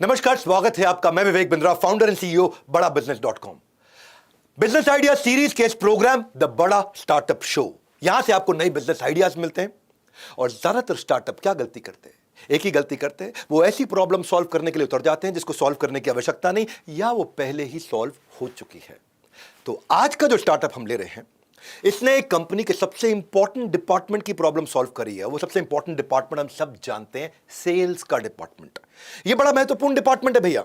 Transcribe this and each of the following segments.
नमस्कार, स्वागत है आपका। मैं Vivek Bindra, founder and CEO बड़ा बिजनेस.com। बिजनेस आइडिया सीरीज के इस प्रोग्राम द बड़ा स्टार्टअप शो, यहां से आपको नए बिजनेस आइडियाज मिलते हैं। और ज्यादातर स्टार्टअप क्या गलती करते हैं? एक ही गलती करते हैं, वो ऐसी प्रॉब्लम सॉल्व करने के लिए उतर जाते हैं जिसको सॉल्व करने की आवश्यकता नहीं, या वो पहले ही सॉल्व हो चुकी है। तो आज का जो स्टार्टअप हम ले रहे हैं, इसने एक कंपनी के सबसे इंपॉर्टेंट डिपार्टमेंट की प्रॉब्लम सॉल्व करी है। वो सबसे इंपॉर्टेंट डिपार्टमेंट हम सब जानते हैं, सेल्स का डिपार्टमेंट। ये बड़ा महत्वपूर्ण डिपार्टमेंट है भैया।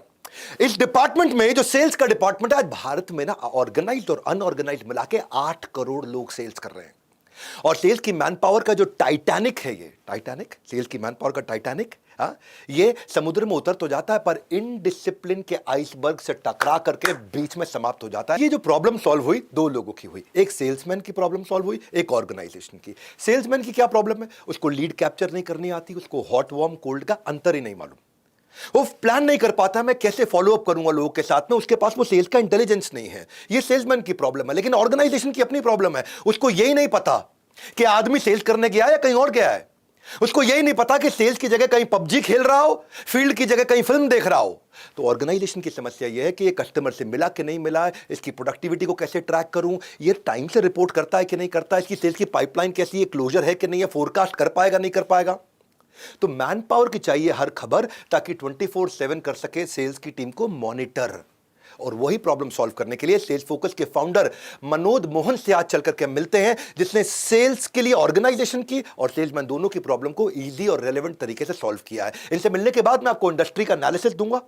इस डिपार्टमेंट में जो सेल्स का डिपार्टमेंट है, आज भारत में ना ऑर्गेनाइज्ड और अनऑर्गेनाइज्ड मिला के 8 करोड़ लोग सेल्स कर रहे हैं। और सेल्स की मैन पावर का जो टाइटैनिक है, ये टाइटैनिक सेल्स की मैन पावर का टाइटैनिक, ये समुद्र में उतर तो जाता है पर इनडिसिप्लिन के आइसबर्ग से टकरा करके बीच में समाप्त हो जाता है। ये जो प्रॉब्लम सॉल्व हुई, दो लोगों की हुई। एक सेल्समैन की प्रॉब्लम सॉल्व हुई, एक ऑर्गेनाइजेशन की। सेल्समैन की क्या प्रॉब्लम है? उसको लीड कैप्चर नहीं करनी आती, उसको हॉट वार्म कोल्ड का अंतर ही नहीं मालूम, वो प्लान नहीं कर पाता मैं कैसे फॉलो अप करूंगा लोगों के साथ में, उसके पास वो सेल्स का इंटेलिजेंस नहीं है। ये सेल्समैन की प्रॉब्लम है। लेकिन ऑर्गेनाइजेशन की अपनी प्रॉब्लम है, उसको यही नहीं पता कि आदमी सेल्स करने गया या कहीं और गया है। उसको यही नहीं पता कि सेल्स की जगह कहीं पबजी खेल रहा हो, फील्ड की जगह कहीं फिल्म देख रहा हो। तो ऑर्गेनाइजेशन की समस्या यह है कि ये कस्टमर से मिला कि नहीं मिला, इसकी प्रोडक्टिविटी को कैसे ट्रैक करूं, ये टाइम से रिपोर्ट करता है कि नहीं करता, इसकी सेल्स की पाइपलाइन कैसी है, क्लोजर है कि नहीं है, फोरकास्ट कर पाएगा नहीं कर पाएगा। तो मैन पावर की चाहिए हर खबर, ताकि 24/7 कर सके सेल्स की टीम को मॉनिटर। और वही प्रॉब्लम सॉल्व करने के लिए सेल्स फोकस के फाउंडर मनोज मोहन से आज चल करके मिलते हैं, जिसने सेल्स के लिए ऑर्गेनाइजेशन की और सेल्समैन दोनों की प्रॉब्लम को इजी और रेलेवेंट तरीके से सॉल्व किया है। इनसे मिलने के बाद मैं आपको इंडस्ट्री का एनालिसिस दूंगा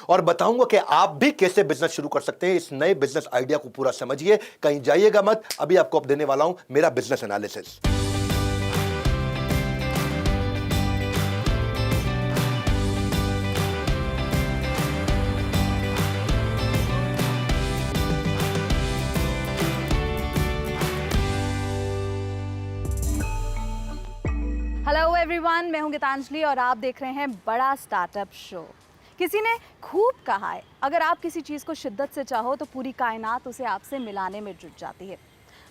और बताऊंगा कि आप भी कैसे बिजनेस शुरू कर सकते हैं। इस नए बिजनेस आइडिया को पूरा समझिए, कहीं जाइएगा मत। अभी आपको अब देने वाला हूं मेरा बिजनेस एनालिसिस। हेलो एवरीवन, मैं हूं गीतांजलि और आप देख रहे हैं बड़ा स्टार्टअप शो। किसी ने खूब कहा है, अगर आप किसी चीज़ को शिद्दत से चाहो तो पूरी कायनात उसे आपसे मिलाने में जुट जाती है।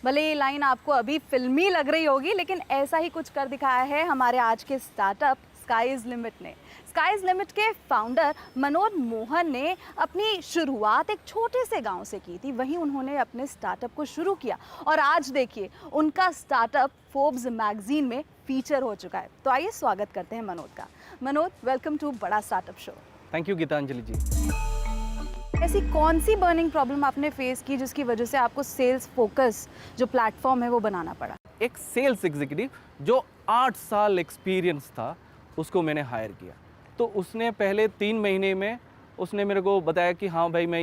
भले ये लाइन आपको अभी फिल्मी लग रही होगी, लेकिन ऐसा ही कुछ कर दिखाया है हमारे आज के स्टार्टअप स्काई इज़ लिमिट ने। स्काई इज़ लिमिट के फाउंडर मनोज मोहन ने अपनी शुरुआत एक छोटे से गांव से की थी। वहीं उन्होंने अपने स्टार्टअप को शुरू किया और आज देखिए उनका स्टार्टअप फोर्ब्स मैगजीन में फीचर हो चुका है। तो आइए स्वागत करते हैं मनोज का। Manoj, welcome to Bada startup show. Thank you Geetanjali ji. ऐसी कौन सी बर्निंग प्रॉब्लम आपने फेस की जिसकी वजह से आपको सेल्स फोकस जो प्लेटफॉर्म है वो बनाना पड़ा? एक सेल्स एग्जीक्यूटिव जो 8 साल एक्सपीरियंस था, उसको मैंने हायर किया। तो उसने पहले 3 महीने में उसने मेरे को बताया कि हाँ भाई मैं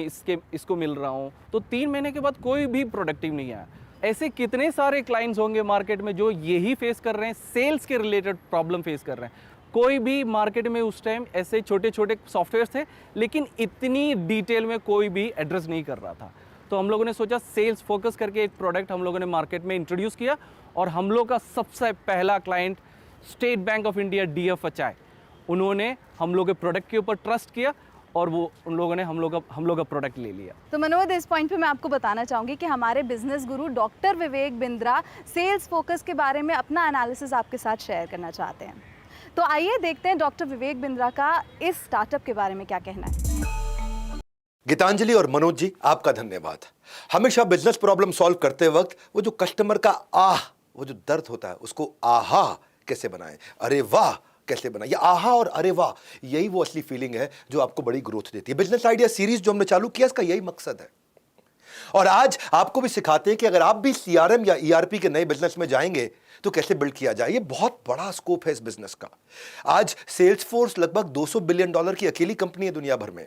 इसको मिल रहा हूँ। तो 3 महीने के बाद कोई भी प्रोडक्टिव नहीं आया। ऐसे कितने सारे क्लाइंट्स होंगे मार्केट में जो यही फेस कर रहे हैं, सेल्स के रिलेटेड प्रॉब्लम फेस कर रहे हैं। कोई भी मार्केट में उस टाइम ऐसे छोटे छोटे सॉफ्टवेयर थे, लेकिन इतनी डिटेल में कोई भी एड्रेस नहीं कर रहा था। तो हम लोगों ने सोचा सेल्स फोकस करके एक प्रोडक्ट हम लोगों ने मार्केट में इंट्रोड्यूस किया। और हम लोग का सबसे पहला client state bank of India DFHI, उन्होंने हम लोग के प्रोडक्ट के ऊपर ट्रस्ट किया और वो उन लोगों ने हम लोग का प्रोडक्ट ले लिया। तो मनोज, इस पॉइंट पे मैं आपको बताना चाहूँगी कि हमारे बिजनेस गुरु doctor Vivek Bindra sales focus के बारे में अपना एनालिसिस आपके साथ शेयर करना चाहते हैं। तो आइए देखते हैं डॉक्टर विवेक बिंद्रा का इस स्टार्टअप के बारे में क्या कहना है। गीतांजलि और मनोज जी, आपका धन्यवाद। हमेशा बिजनेस प्रॉब्लम सॉल्व करते वक्त वो जो कस्टमर का वो जो दर्द होता है, उसको आहा कैसे बनाएं, अरे वाह कैसे बनाएं। ये आहा और अरे वाह, यही वो असली फीलिंग है जो आपको बड़ी ग्रोथ देती है। बिजनेस आइडिया सीरीज जो हमने चालू किया, इसका यही मकसद है। और आज आपको भी सिखाते हैं कि अगर आप भी CRM या ERP के नए बिजनेस में जाएंगे तो कैसे बिल्ड किया जाए। ये बहुत बड़ा स्कोप है इस बिजनेस का। आज सेल्सफोर्स लगभग $200 बिलियन की अकेली कंपनी है दुनिया भर में।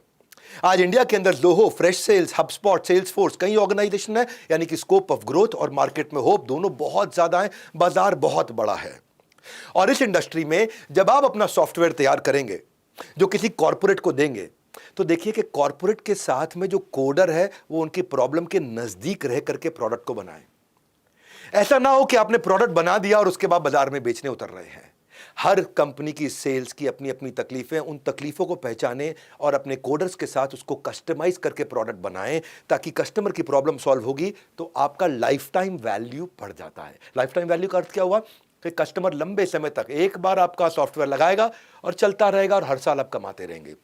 आज इंडिया के अंदर Zoho, Freshsales, HubSpot, Salesforce, कई ऑर्गेनाइजेशन है। यानी कि स्कोप ऑफ ग्रोथ और मार्केट में होप दोनों बहुत ज्यादा है, बाजार बहुत बड़ा है। और इस इंडस्ट्री में जब आप अपना सॉफ्टवेयर तैयार करेंगे जो किसी कॉर्पोरेट को देंगे, तो देखिए कि कॉर्पोरेट के साथ में जो कोडर है वो उनकी प्रॉब्लम के नजदीक रह करके प्रोडक्ट को बनाए। ऐसा ना हो कि आपने प्रोडक्ट बना दिया और उसके बाद बाजार में बेचने उतर रहे हैं। हर कंपनी की सेल्स की अपनी अपनी तकलीफें, उन तकलीफों को पहचानें और अपने कोडर्स के साथ उसको कस्टमाइज करके प्रोडक्ट बनाएं, ताकि कस्टमर की प्रॉब्लम सॉल्व होगी तो आपका लाइफ टाइम वैल्यू बढ़ जाता है। लाइफ टाइम वैल्यू का अर्थ क्या हुआ? कि कस्टमर लंबे समय तक एक बार आपका सॉफ्टवेयर लगाएगा और चलता रहेगा और हर साल आप कमाते रहेंगे।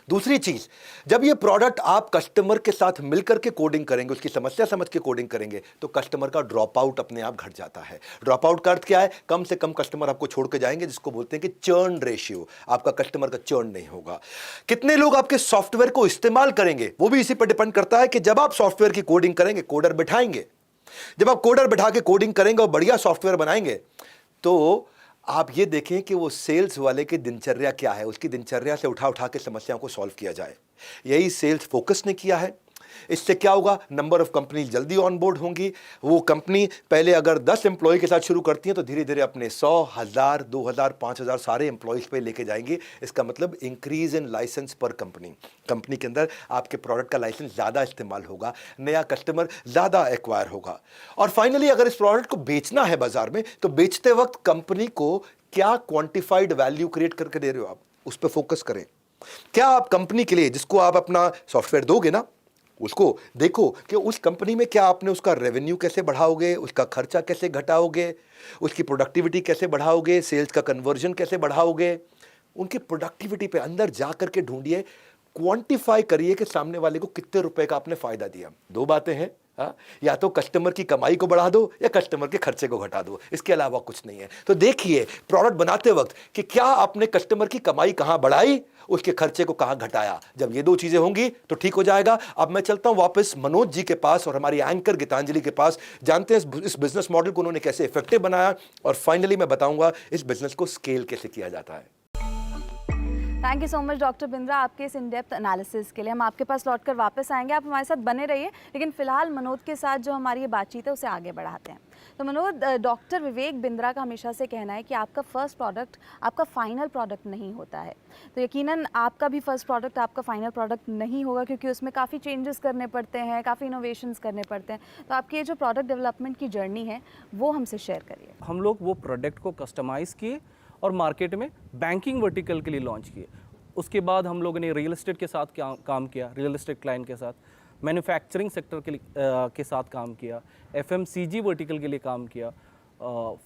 दूसरी चीज, जब ये प्रोडक्ट आप कस्टमर के साथ मिलकर के कोडिंग करेंगे, उसकी समस्या समझ के कोडिंग करेंगे, तो कस्टमर का ड्रॉप आउट अपने आप घट जाता है। ड्रॉप आउट का अर्थ क्या है? कम से कम कस्टमर आपको छोड़ के जाएंगे, जिसको बोलते हैं कि चर्न रेशियो, आपका कस्टमर का चर्न नहीं होगा। कितने लोग आपके सॉफ्टवेयर को इस्तेमाल करेंगे, वो भी इसी पर डिपेंड करता है कि जब आप सॉफ्टवेयर की कोडिंग करेंगे, कोडर बिठाएंगे, जब आप कोडर बिठा के कोडिंग करेंगे और बढ़िया सॉफ्टवेयर बनाएंगे, तो आप ये देखें कि वो सेल्स वाले की दिनचर्या क्या है, उसकी दिनचर्या से उठा उठा के समस्याओं को सॉल्व किया जाए। यही सेल्स फोकस ने किया है। इससे क्या होगा? नंबर ऑफ कंपनी जल्दी ऑन बोर्ड होंगी। वो कंपनी पहले अगर 10 एम्प्लॉय के साथ शुरू करती है, तो धीरे धीरे अपने 100, 1000, 2000, 5000 सारे एम्प्लॉयज पे लेके जाएंगी। इसका मतलब इंक्रीज इन लाइसेंस पर कंपनी। कंपनी के अंदर आपके प्रोडक्ट का लाइसेंस ज़्यादा इस्तेमाल होगा, नया कस्टमर ज़्यादा एक्वायर होगा। और फाइनली, अगर इस प्रोडक्ट को बेचना है बाजार में, तो बेचते वक्त कंपनी को क्या क्वांटिफाइड वैल्यू क्रिएट करके दे रहे हो आप, उस पर फोकस करें। क्या आप कंपनी के लिए, जिसको आप अपना सॉफ्टवेयर दोगे ना, उसको देखो कि उस कंपनी में क्या आपने उसका रेवेन्यू कैसे बढ़ाओगे, उसका खर्चा कैसे घटाओगे, उसकी प्रोडक्टिविटी कैसे बढ़ाओगे, सेल्स का कन्वर्जन कैसे बढ़ाओगे। उनकी प्रोडक्टिविटी पे अंदर जा करके ढूंढिए, क्वांटिफाई करिए कि सामने वाले को कितने रुपए का आपने फायदा दिया। दो बातें हैं, हाँ? या तो कस्टमर की कमाई को बढ़ा दो या कस्टमर के खर्चे को घटा दो, इसके अलावा कुछ नहीं है। तो देखिए प्रोडक्ट बनाते वक्त कि क्या आपने कस्टमर की कमाई कहां बढ़ाई, उसके खर्चे को कहां घटाया। जब ये दो चीजें होंगी तो ठीक हो जाएगा। अब मैं चलता हूं वापस मनोज जी के पास और हमारी एंकर गीतांजलि के पास, जानते हैं इस बिजनेस मॉडल को उन्होंने कैसे इफेक्टिव बनाया, और फाइनली मैं बताऊंगा इस बिजनेस को स्केल कैसे किया जाता है। Thank you so much doctor Bindra आपके इस इन डेप्थ एनालिसिस के लिए। हम आपके पास लौट कर वापस आएंगे, आप हमारे साथ बने रहिए। लेकिन फिलहाल मनोज के साथ जो हमारी ये बातचीत है उसे आगे बढ़ाते हैं। तो मनोज, डॉक्टर विवेक बिंद्रा का हमेशा से कहना है कि आपका फर्स्ट प्रोडक्ट आपका फाइनल प्रोडक्ट नहीं होता है। तो यकीनन आपका भी फर्स्ट प्रोडक्ट आपका फाइनल प्रोडक्ट नहीं होगा, क्योंकि उसमें काफ़ी चेंजेस करने पड़ते हैं, काफ़ी इनोवेशंस करने पड़ते हैं। तो आपकी ये जो प्रोडक्ट डेवलपमेंट की जर्नी है वो हमसे शेयर करिए। हम लोग वो प्रोडक्ट को कस्टमाइज़ किए और मार्केट में बैंकिंग वर्टिकल के लिए लॉन्च किए। उसके बाद हम लोगों ने रियल एस्टेट के साथ काम किया, रियल एस्टेट क्लाइंट के साथ, मैन्युफैक्चरिंग सेक्टर के साथ काम किया, FMCG वर्टिकल के लिए काम किया,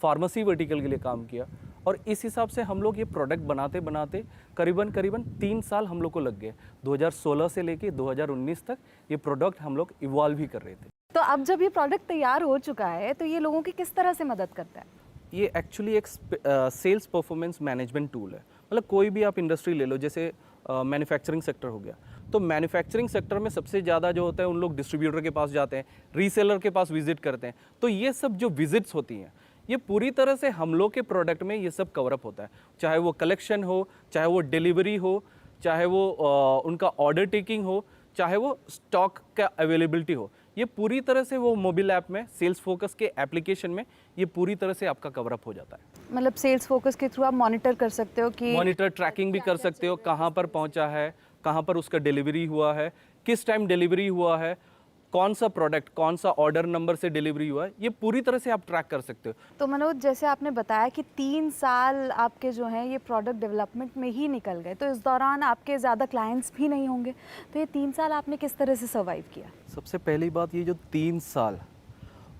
फार्मेसी वर्टिकल के लिए काम किया। और इस हिसाब से हम लोग ये प्रोडक्ट बनाते बनाते करीबन 3 साल हम लोग को लग गए। 2016 से लेके 2019 तक ये प्रोडक्ट हम लोग इवॉल्व ही कर रहे थे। तो अब जब ये प्रोडक्ट तैयार हो चुका है तो ये लोगों की किस तरह से मदद करता है? ये एक्चुअली एक सेल्स परफॉर्मेंस मैनेजमेंट टूल है। मतलब कोई भी आप इंडस्ट्री ले लो, जैसे मैन्युफैक्चरिंग सेक्टर हो गया, तो मैन्युफैक्चरिंग सेक्टर में सबसे ज़्यादा जो होता है उन लोग डिस्ट्रीब्यूटर के पास जाते हैं, रीसेलर के पास विजिट करते हैं। तो ये सब जो विजिट्स होती हैं, ये पूरी तरह से हम लोग के प्रोडक्ट में ये सब कवरअप होता है। चाहे वो कलेक्शन हो, चाहे वो डिलीवरी हो, चाहे वो उनका ऑर्डर टेकिंग हो, चाहे वो स्टॉक का अवेलेबिलिटी हो, ये पूरी तरह से वो मोबाइल ऐप में, सेल्स फोकस के एप्लीकेशन में ये पूरी तरह से आपका कवरअप हो जाता है। मतलब सेल्स फोकस के थ्रू आप मॉनिटर कर सकते हो कि मॉनिटर ट्रैकिंग भी कर सकते हो, कहाँ पर पहुँचा है, कहाँ पर उसका डिलीवरी हुआ है, किस टाइम डिलीवरी हुआ है, कौन सा प्रोडक्ट, कौन सा ऑर्डर नंबर से डिलीवरी हुआ है, ये पूरी तरह से आप ट्रैक कर सकते हो। तो मनोज, जैसे आपने बताया कि 3 साल आपके जो हैं ये प्रोडक्ट डेवलपमेंट में ही निकल गए, तो इस दौरान आपके ज़्यादा क्लाइंट्स भी नहीं होंगे, तो ये 3 साल आपने किस तरह से सर्वाइव किया? सबसे पहली बात, ये जो 3 साल,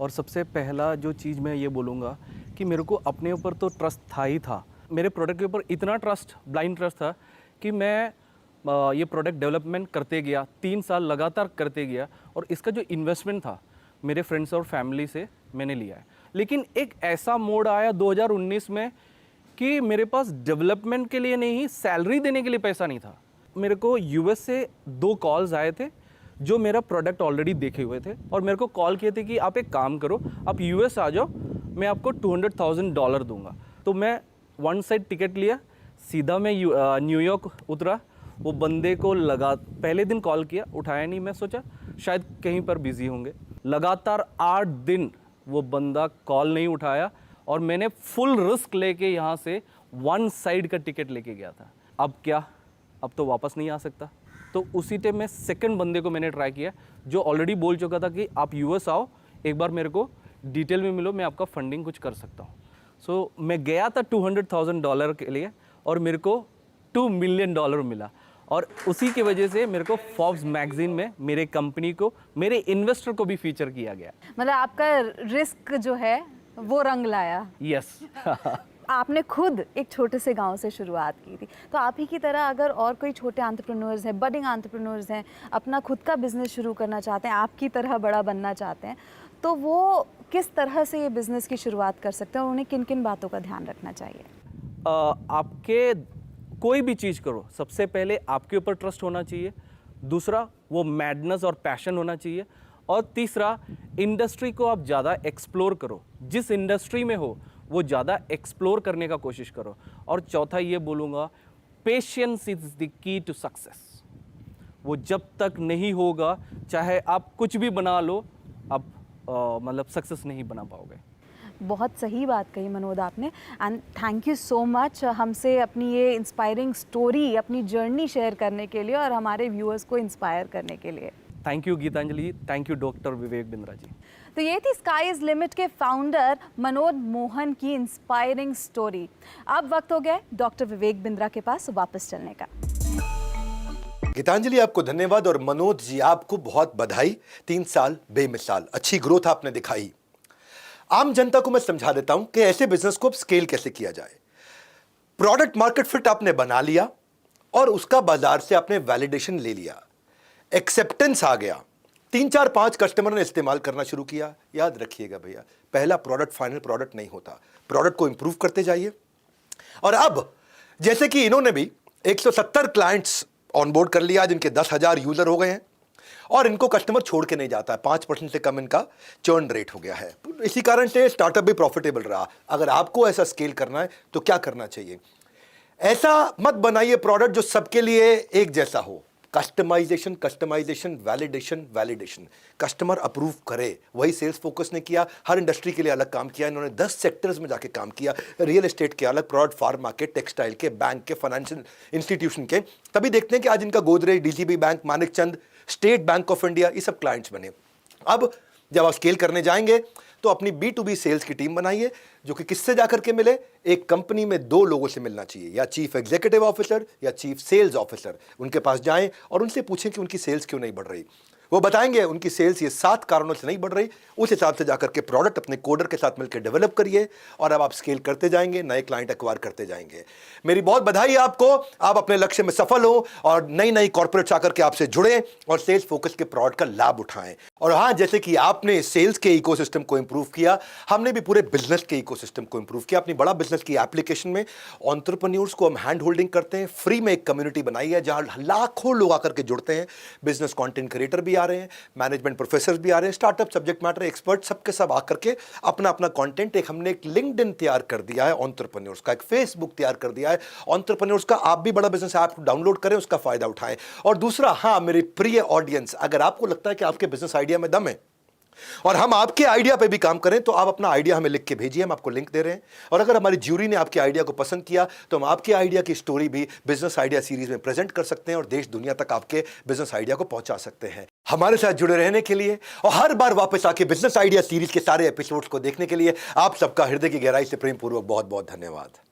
और सबसे पहला जो चीज़ मैं ये बोलूँगा कि मेरे को अपने ऊपर तो ट्रस्ट था ही था। मेरे प्रोडक्ट के ऊपर इतना ट्रस्ट, ब्लाइंड ट्रस्ट था कि मैं ये प्रोडक्ट डेवलपमेंट करते गया, 3 साल लगातार करते गया, और इसका जो इन्वेस्टमेंट था मेरे फ्रेंड्स और फैमिली से मैंने लिया है। लेकिन एक ऐसा मोड आया 2019 में कि मेरे पास डेवलपमेंट के लिए नहीं, सैलरी देने के लिए पैसा नहीं था। मेरे को US से 2 कॉल्स आए थे जो मेरा प्रोडक्ट ऑलरेडी देखे हुए थे, और मेरे को कॉल किए थे कि आप एक काम करो, आप US आ जाओ, मैं आपको $200,000 दूंगा। तो मैं वन साइड टिकट लिया, सीधा मैं न्यूयॉर्क उतरा। वो बंदे को पहले दिन कॉल किया, उठाया नहीं, मैं सोचा शायद कहीं पर बिजी होंगे। लगातार 8 दिन वो बंदा कॉल नहीं उठाया, और मैंने फुल रिस्क लेके यहाँ से वन साइड का टिकट लेके गया था। अब क्या, अब तो वापस नहीं आ सकता। तो उसी टाइम में सेकंड बंदे को मैंने ट्राई किया, जो ऑलरेडी बोल चुका था कि आप US आओ, एक बार मेरे को डिटेल में मिलो, मैं आपका फंडिंग कुछ कर सकता हूँ। सो मैं गया था $200,000 के लिए, और मेरे को $2 मिलियन मिला। और उसी की वजह से मेरे को फोर्ब्स मैगजीन में मेरे कंपनी को, मेरे इन्वेस्टर को भी फीचर किया गया। मतलब आपका रिस्क जो है वो रंग लाया। यस। आपने खुद एक छोटे से गांव से शुरुआत की थी, तो आप ही की तरह अगर और कोई छोटे एंटरप्रेन्योर्स हैं, बडिंग एंटरप्रेन्योर्स हैं, अपना खुद का बिजनेस शुरू करना चाहते हैं, आपकी तरह बड़ा बनना चाहते हैं, तो वो किस तरह से ये बिज़नेस की शुरुआत कर सकते हैं और उन्हें किन किन बातों का ध्यान रखना चाहिए? आपके कोई भी चीज़ करो, सबसे पहले आपके ऊपर ट्रस्ट होना चाहिए, दूसरा वो मैडनेस और पैशन होना चाहिए, और तीसरा इंडस्ट्री को आप ज़्यादा एक्सप्लोर करो, जिस इंडस्ट्री में हो वो ज़्यादा एक्सप्लोर करने का कोशिश करो, और चौथा ये बोलूँगा, patience is the key to success. वो जब तक नहीं होगा, चाहे आप कुछ भी बना लो, आप मतलब सक्सेस नहीं बना पाओगे। बहुत सही बात कही मनोज आपने, and thank you so much हमसे अपनी ये इंस्पायरिंग स्टोरी, अपनी जर्नी शेयर करने के लिए और हमारे व्यूअर्स को इंस्पायर करने के लिए। Thank you Geetanjali, thank you doctor Vivek Bindra ji. तो ये थी स्काई इज लिमिट के फाउंडर मनोज मोहन की इंस्पायरिंग स्टोरी। अब वक्त हो गया डॉक्टर विवेक बिंद्रा के पास वापस चलने का। गीतांजलि आपको धन्यवाद, और मनोज जी आपको बहुत बधाई। 3 साल बेमिसाल अच्छी ग्रोथ आपने दिखाई। आम जनता को मैं समझा देता हूं कि ऐसे बिजनेस को अब स्केल कैसे किया जाए। प्रोडक्ट मार्केट फिट आपने बना लिया और उसका बाजार से आपने वैलिडेशन ले लिया, एक्सेप्टेंस आ गया, 3 4 5 कस्टमर ने इस्तेमाल करना शुरू किया। याद रखिएगा भैया, पहला प्रोडक्ट फाइनल प्रोडक्ट नहीं होता, प्रोडक्ट को इंप्रूव करते जाइए। और अब जैसे कि इन्होंने भी 170 क्लाइंट्स ऑनबोर्ड कर लिया, जिनके 10,000 यूजर हो गए हैं, और इनको कस्टमर छोड़ के नहीं जाता है। 5% से कम इनका चर्न रेट हो गया है। इसी कारण से स्टार्टअप भी प्रॉफिटेबल रहा। अगर आपको ऐसा स्केल करना है तो क्या करना चाहिए? ऐसा मत बनाइए प्रोडक्ट जो सबके लिए एक जैसा हो। Customization, customization, validation, validation, customer approve करे, वही सेल्स फोकस ने किया। हर इंडस्ट्री के लिए अलग काम किया इन्होंने, 10 सेक्टर्स में जाके काम किया, रियल एस्टेट के अलग प्रोडक्ट, फार्मा के, टेक्सटाइल के, बैंक के, फाइनेंशियल इंस्टीट्यूशन के। तभी देखते हैं कि आज इनका Godrej, DCB bank, Manikchand, state bank of India, ये सब क्लाइंट्स बने। अब जब आप स्केल करने जाएंगे तो अपनी B2B सेल्स की टीम बनाइए, जो कि किससे जाकर के मिले? एक कंपनी में 2 लोगों से मिलना चाहिए, या चीफ एग्जीक्यूटिव ऑफिसर या चीफ सेल्स ऑफिसर। उनके पास जाएं और उनसे पूछें कि उनकी सेल्स क्यों नहीं बढ़ रही। वो बताएंगे उनकी सेल्स ये 7 कारणों से नहीं बढ़ रही। उस हिसाब से जाकर के प्रोडक्ट अपने कोडर के साथ मिलकर डेवलप करिए, और अब आप स्केल करते जाएंगे, नए क्लाइंट एक्वायर करते जाएंगे। मेरी बहुत बधाई आपको, आप अपने लक्ष्य में सफल हो और नई नई कॉर्पोरेट्स आकर के आपसे जुड़े और सेल्स फोकस के प्रोडक्ट का लाभ उठाएं। और हाँ, जैसे कि आपने सेल्स के इकोसिस्टम को इंप्रूव किया, हमने भी पूरे बिजनेस के इकोसिस्टम को इंप्रूव किया। अपनी बड़ा बिजनेस की एप्लीकेशन में एंटरप्रेन्योर्स को हम हैंड होल्डिंग करते हैं। फ्री में एक कम्युनिटी बनाई है जहां लाखों लोग आकर के जुड़ते हैं। बिजनेस कंटेंट क्रिएटर भी आ रहे हैं, मैनेजमेंट प्रोफेसर भी आ रहे हैं, स्टार्टअप सब्जेक्ट मैटर एक्सपर्ट, सबके सब आकर के अपना अपना कंटेंट, हमने एक लिंक्डइन तैयार कर दिया है एंटरप्रेन्योर्स का, एक फेसबुक तैयार कर दिया है एंटरप्रेन्योर्स का। आप भी बड़ा बिजनेस ऐप डाउनलोड करें, उसका फायदा उठाएं। और दूसरा, हाँ मेरे प्रिय ऑडियंस, अगर आपको लगता है कि आपके बिजनेस आइडिया में दम है और हम आपके आइडिया पे भी काम करें, तो आप अपना आइडिया हमें लिख के भेजिए, हम आपको लिंक दे रहे हैं। और अगर हमारी ज्यूरी ने आपके आइडिया को पसंद किया तो हम आपके आइडिया की स्टोरी भी बिजनेस आइडिया सीरीज में प्रेजेंट कर सकते हैं और देश दुनिया तक आपके बिजनेस आइडिया को पहुंचा सकते हैं। हमारे साथ जुड़े रहने के लिए और हर बार वापस आके बिजनेस आइडिया सीरीज के सारे एपिसोड्स को देखने के लिए आप सबका हृदय की गहराई से प्रेम पूर्वक बहुत बहुत धन्यवाद।